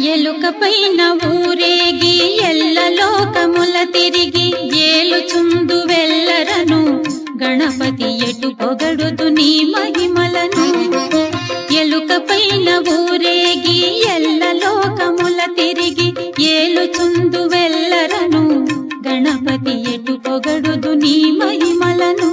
ఎలుక పైన ఊరేగి ఎల్ల లోకముల తిరిగి ఏలుచుందు వెల్లరను గణపతి ఎటు పొగడుదు నీ మహిమలను. ఎలుక పైన ఊరేగి ఎల్ల లోకముల తిరిగి ఏలుచుందు వెల్లరను గణపతి ఎటు పొగడుదు నీ మహిమలను.